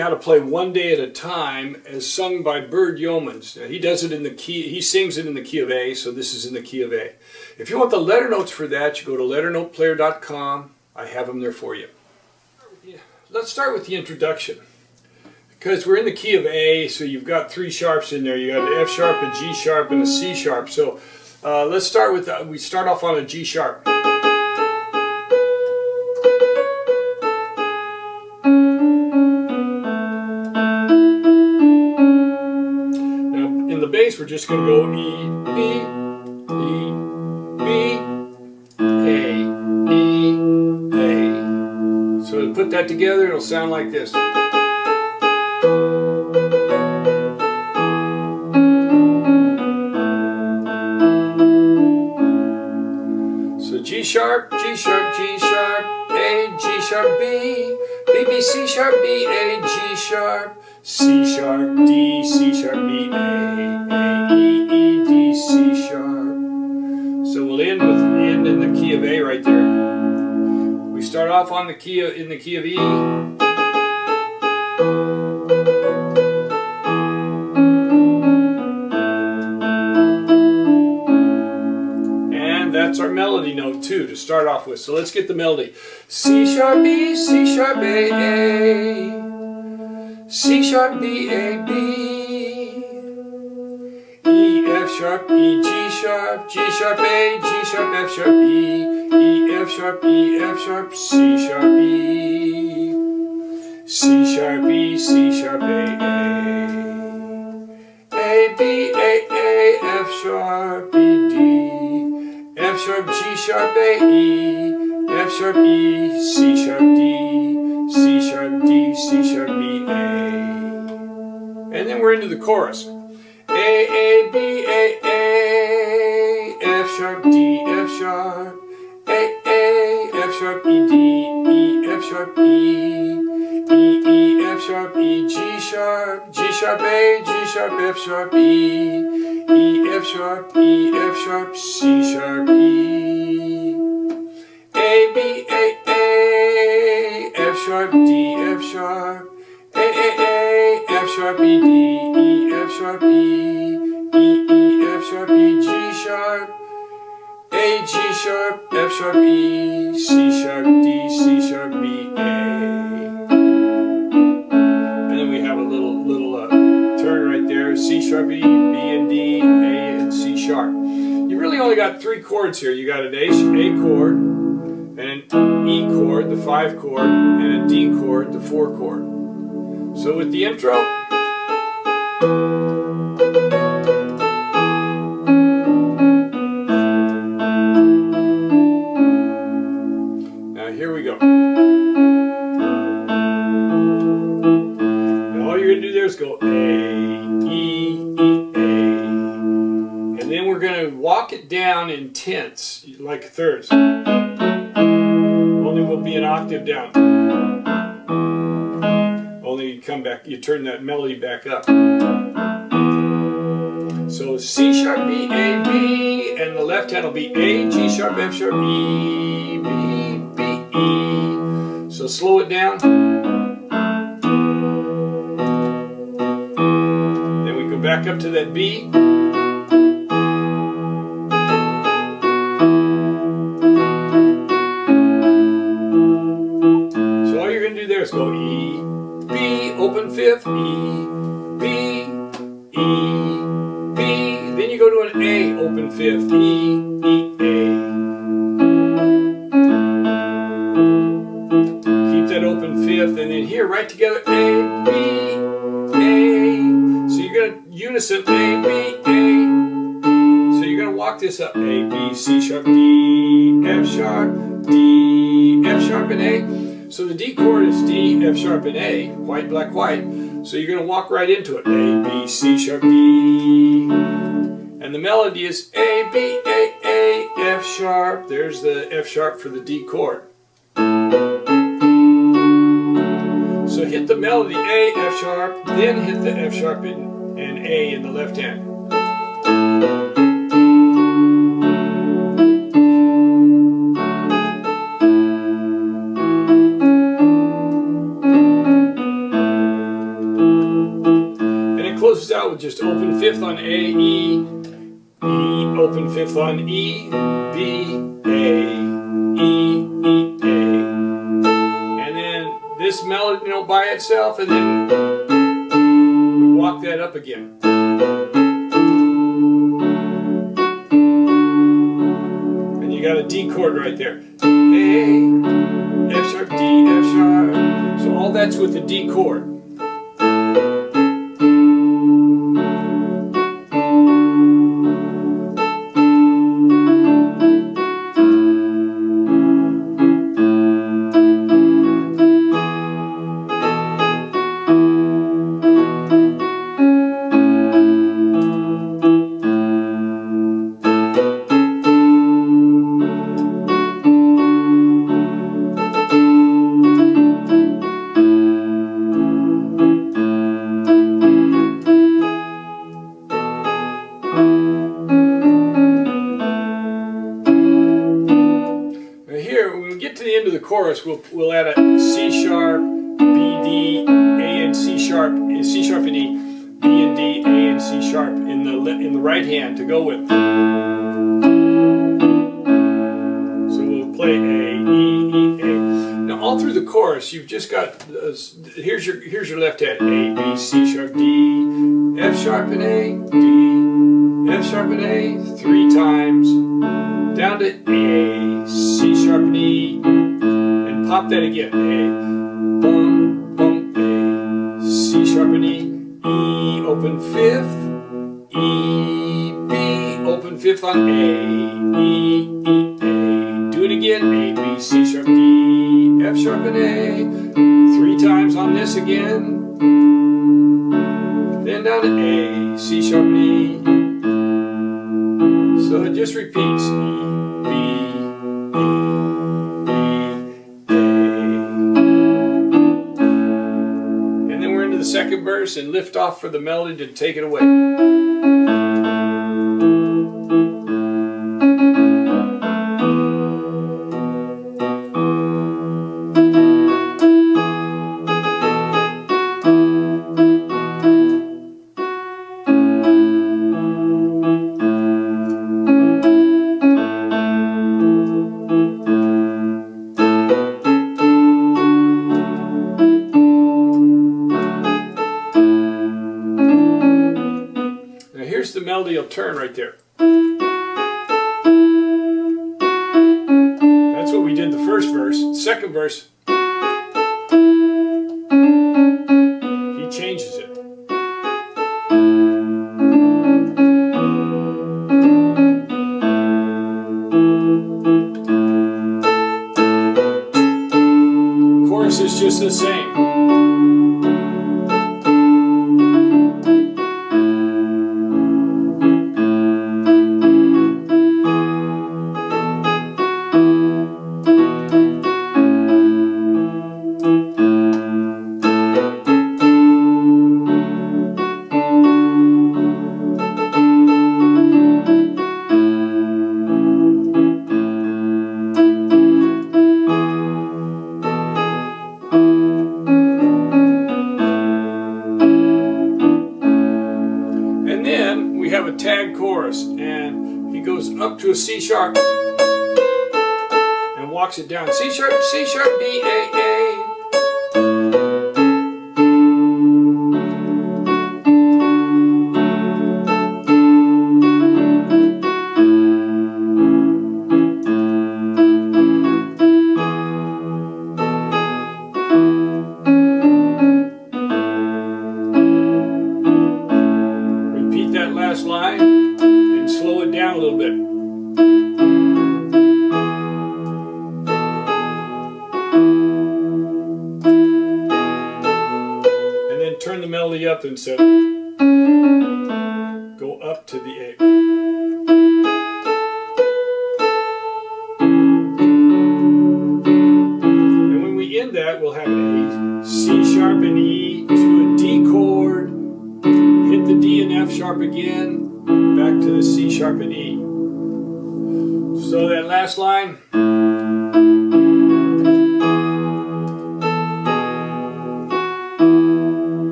you how to play One Day at a Time as sung by Youmans. He does it in the key, he sings it in the key of A, so this is in the key of A. If you want the letter notes for that, you go to LetterNotePlayer.com. I have them there for you. Let's start with the introduction. Because we're in the key of A, so you've got three sharps in there. You got an F sharp, a G sharp, and a C sharp. So let's start with, we start off on a G sharp. Bass, we're just going to go E, B, E, B, A, E, A. So to put that together, it'll sound like this. So G sharp, G sharp, G sharp, A, G sharp, B, B, B, C sharp, B, A, G sharp, C sharp, D, C sharp, B, A, E, E, D, C sharp. So we'll end in the key of A right there. We start off on the key in the key of E. And that's our melody note too to start off with. So let's get the melody. C sharp, B, C sharp, A, A. C sharp, B, A, B, E, F sharp, E, G sharp, G sharp, A, G sharp, F sharp, E, E, F sharp, E, F sharp, C sharp, E, C sharp, E, C sharp, A, B, A, F sharp, E, D, F sharp, G sharp, A, E, F sharp, E, C sharp, D, C sharp, D, C sharp, B, A. And then we're into the chorus. A, B, A, F sharp, D, F sharp, A, F sharp, E, D, E, F sharp, E, E, F sharp, E, G sharp, G sharp, A, G sharp, F sharp, E, F sharp, C sharp, E. A, B, A, F sharp, D, F sharp, A, F sharp, E, D, E, F sharp, E, F sharp, E, G sharp, A, G sharp, F sharp, E, C sharp, D, C sharp, B, A. And then we have a little turn right there, C sharp, E, B and D, A and C sharp. You really only got three chords here. You got an A chord, and an E chord, the 5 chord, and a D chord, the 4 chord. So with the intro, now here we go. Now all you're going to do there is go A, E, E, A. And then we're going to walk it down in tenths, like thirds. Only will be an octave down. Only you come back, you turn that melody back up. So C sharp, B, A, B, and the left hand will be A, G sharp, F sharp, E, B, B, E. So slow it down. Then we go back up to that B. There's go E, B, open 5th, E, B, E, B. Then you go to an A, open 5th, E, E, A. Keep that open 5th, and then here, right together, A, B, A. So you're going to unison A, B, A. So you're going to walk this up, A, B, C sharp, D, F sharp, D, F sharp, and A. So the D chord is D, F sharp, and A, white, black, white. So you're going to walk right into it. A, B, C sharp, D. And the melody is A, B, A, F sharp. There's the F sharp for the D chord. So hit the melody A, F sharp, then hit the F sharp and A in the left hand. A, E, E, open fifth on E, B, A, E, E, A. And then this melody note by itself, and then we walk that up again. And you got a D chord right there. A, F sharp, D, F sharp. So all that's with the D chord. To the end of the chorus, we'll add a C sharp, B, D, A, and C sharp and E, B and D, A and C sharp in the right hand to go with. So we'll play A, E, E, A. Now all through the chorus, you've just got here's your left hand: A, B, C sharp, D, F sharp and A, D, F sharp and A 3 times, down to A, C sharp and E. Pop that again. A, bum, bum, A, C sharp and E, E, open fifth, E, B, open fifth on A, E, E, A. Do it again. A, B, C sharp, D, F sharp and A. 3 times on this again. Then down to A, C sharp and E. So it just repeats. E, B, E. The second verse and lift off for the melody to take it away. Here's the melody will turn right there. That's what we did the first verse. Second verse, he changes it. Chorus is just the same. Have a tag chorus, and he goes up to a C sharp and walks it down. C sharp, B, A, A. Last line and slow it down a little bit. And then turn the melody up and set go up to the A. And when we end that, we'll have a C sharp and E to a D chord. Hit the D and F sharp again, back to the C sharp and E. So that last line.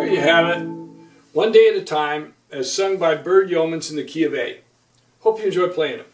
There you have it. One Day at a Time, as sung by Bird Youmans in the key of A. Hope you enjoy playing it.